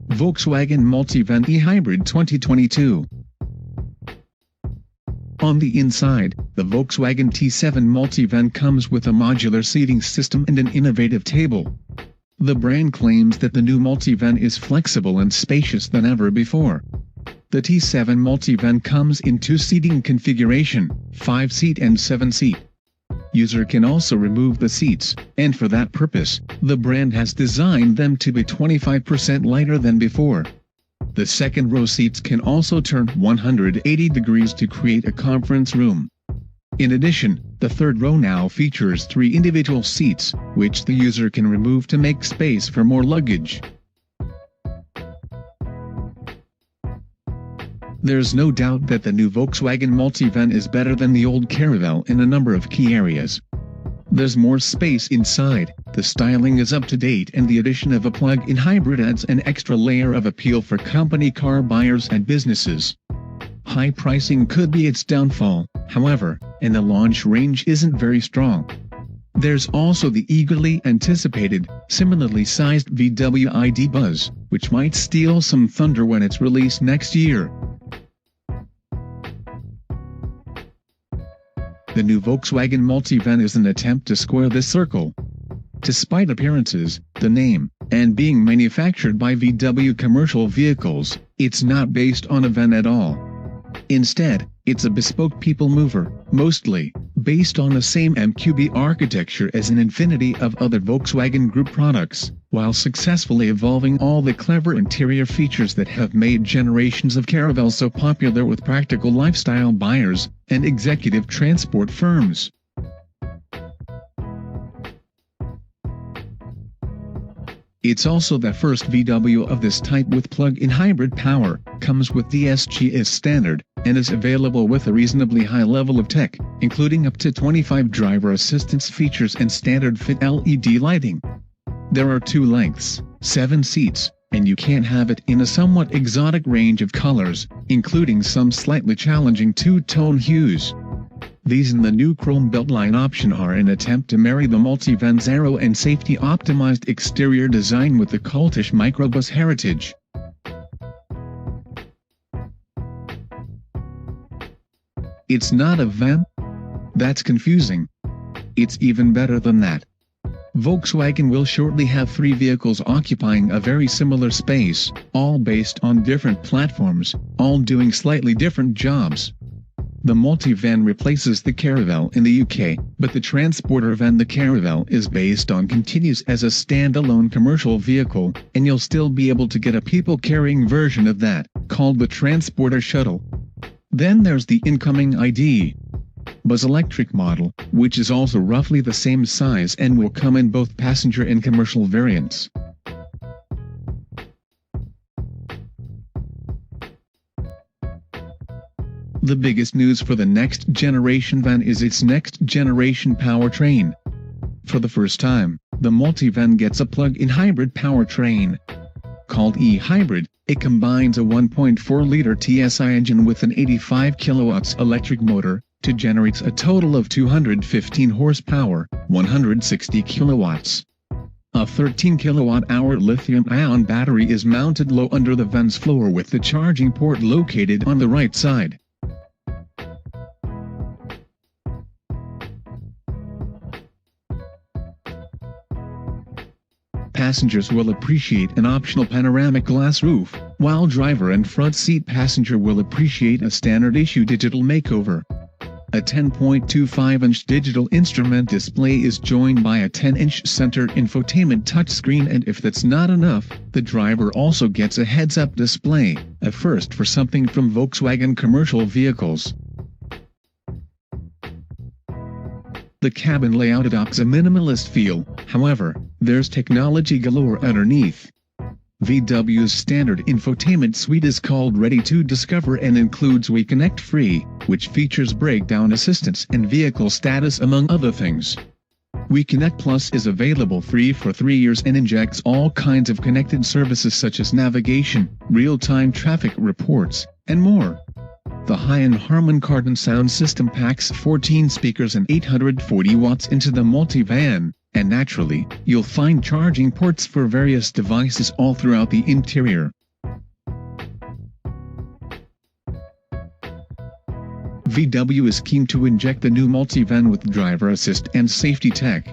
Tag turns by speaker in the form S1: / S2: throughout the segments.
S1: Volkswagen Multivan e-Hybrid 2022. On the inside, the Volkswagen T7 Multivan comes with a modular seating system and an innovative table. The brand claims that the new Multivan is flexible and spacious than ever before. The T7 Multivan comes in two seating configuration, 5-seat and 7-seat. User can also remove the seats, and for that purpose, the brand has designed them to be 25% lighter than before. The second row seats can also turn 180 degrees to create a conference room. In addition, the third row now features 3 individual seats, which the user can remove to make space for more luggage. There's no doubt that the new Volkswagen Multivan is better than the old Caravelle in a number of key areas. There's more space inside, the styling is up to date, and the addition of a plug-in hybrid adds an extra layer of appeal for company car buyers and businesses. High pricing could be its downfall, however, and the launch range isn't very strong. There's also the eagerly anticipated, similarly sized VW ID Buzz, which might steal some thunder when it's released next year. The new Volkswagen Multivan is an attempt to square this circle. Despite appearances, the name, and being manufactured by VW Commercial Vehicles, it's not based on a van at all. Instead, it's a bespoke people mover, mostly based on the same MQB architecture as an infinity of other Volkswagen Group products, while successfully evolving all the clever interior features that have made generations of Caravelle so popular with practical lifestyle buyers and executive transport firms. It's also the first VW of this type with plug-in hybrid power, comes with DSG as standard, and is available with a reasonably high level of tech, including up to 25 driver assistance features and standard fit LED lighting. There are 2 lengths, 7 seats, and you can have it in a somewhat exotic range of colors, including some slightly challenging two-tone hues. These and the new chrome beltline option are an attempt to marry the Multivan's aero and safety-optimized exterior design with the cultish microbus heritage. It's not a van? That's confusing. It's even better than that. Volkswagen will shortly have 3 vehicles occupying a very similar space, all based on different platforms, all doing slightly different jobs. The Multivan replaces the Caravelle in the UK, but the transporter van the Caravelle is based on continues as a standalone commercial vehicle, and you'll still be able to get a people-carrying version of that, called the Transporter Shuttle. Then there's the incoming ID Buzz electric model, which is also roughly the same size and will come in both passenger and commercial variants. The biggest news for the next generation van is its next generation powertrain. For the first time, the Multivan gets a plug-in hybrid powertrain. Called e-Hybrid, it combines a 1.4-liter TSI engine with an 85 kilowatts electric motor to generate a total of 215 horsepower, 160 kilowatts. A 13 kilowatt-hour lithium-ion battery is mounted low under the van's floor with the charging port located on the right side. Passengers will appreciate an optional panoramic glass roof, while driver and front seat passenger will appreciate a standard-issue digital makeover. A 10.25-inch digital instrument display is joined by a 10-inch center infotainment touchscreen, and if that's not enough, the driver also gets a heads-up display, a first for something from Volkswagen Commercial Vehicles. The cabin layout adopts a minimalist feel, however, there's technology galore underneath. VW's standard infotainment suite is called Ready to Discover and includes WeConnect Free, which features breakdown assistance and vehicle status among other things. WeConnect Plus is available free for 3 years and injects all kinds of connected services such as navigation, real-time traffic reports, and more. The high-end Harman Kardon sound system packs 14 speakers and 840 watts into the Multivan, and naturally, you'll find charging ports for various devices all throughout the interior. VW is keen to inject the new Multivan with driver assist and safety tech.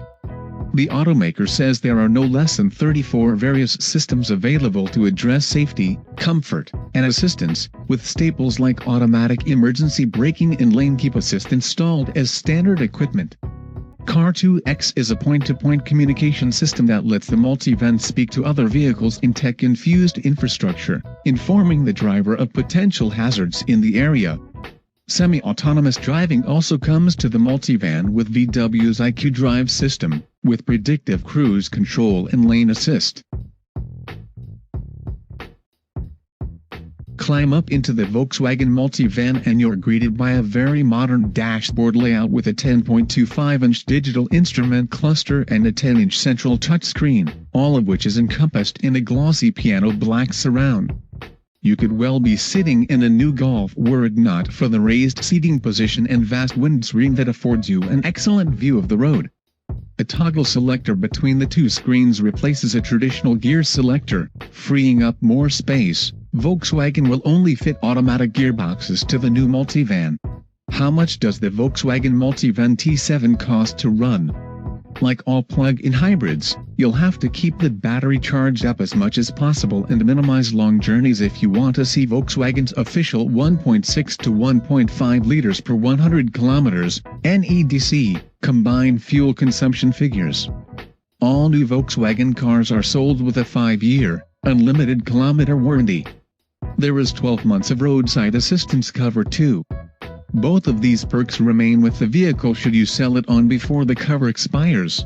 S1: The automaker says there are no less than 34 various systems available to address safety, comfort, and assistance, with staples like automatic emergency braking and lane keep assist installed as standard equipment. Car2X is a point-to-point communication system that lets the Multivan speak to other vehicles in tech-infused infrastructure, informing the driver of potential hazards in the area. Semi-autonomous driving also comes to the Multivan with VW's IQ Drive system, with predictive cruise control and lane assist. Climb up into the Volkswagen Multivan and you're greeted by a very modern dashboard layout with a 10.25-inch digital instrument cluster and a 10-inch central touchscreen, all of which is encompassed in a glossy piano black surround. You could well be sitting in a new Golf were it not for the raised seating position and vast windscreen that affords you an excellent view of the road. A toggle selector between the two screens replaces a traditional gear selector, freeing up more space. Volkswagen will only fit automatic gearboxes to the new Multivan. How much does the Volkswagen Multivan T7 cost to run? Like all plug-in hybrids, you'll have to keep the battery charged up as much as possible and minimize long journeys if you want to see Volkswagen's official 1.6 to 1.5 liters per 100 kilometers (NEDC) combined fuel consumption figures. All new Volkswagen cars are sold with a 5-year, unlimited kilometer warranty. There is 12 months of roadside assistance cover too. Both of these perks remain with the vehicle should you sell it on before the cover expires.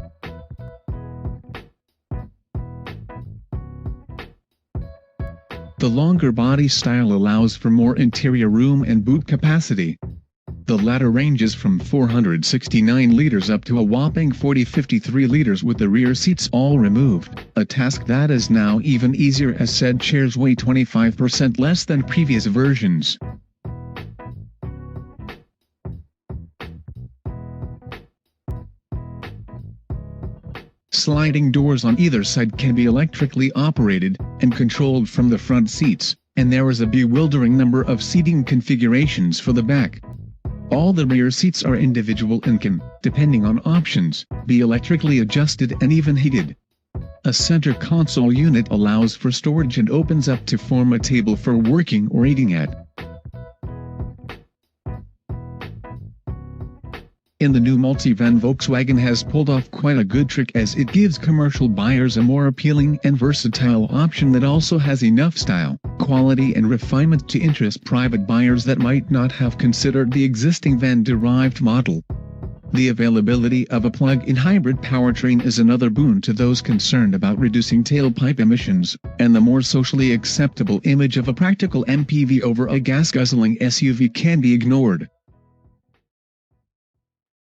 S1: The longer body style allows for more interior room and boot capacity. The latter ranges from 469 liters up to a whopping 53 liters with the rear seats all removed, a task that is now even easier as said chairs weigh 25% less than previous versions. Sliding doors on either side can be electrically operated and controlled from the front seats, and there is a bewildering number of seating configurations for the back. All the rear seats are individual and can, depending on options, be electrically adjusted and even heated. A center console unit allows for storage and opens up to form a table for working or eating at. In the new Multivan, Volkswagen has pulled off quite a good trick as it gives commercial buyers a more appealing and versatile option that also has enough style, quality and refinement to interest private buyers that might not have considered the existing van-derived model. The availability of a plug-in hybrid powertrain is another boon to those concerned about reducing tailpipe emissions, and the more socially acceptable image of a practical MPV over a gas-guzzling SUV can be ignored.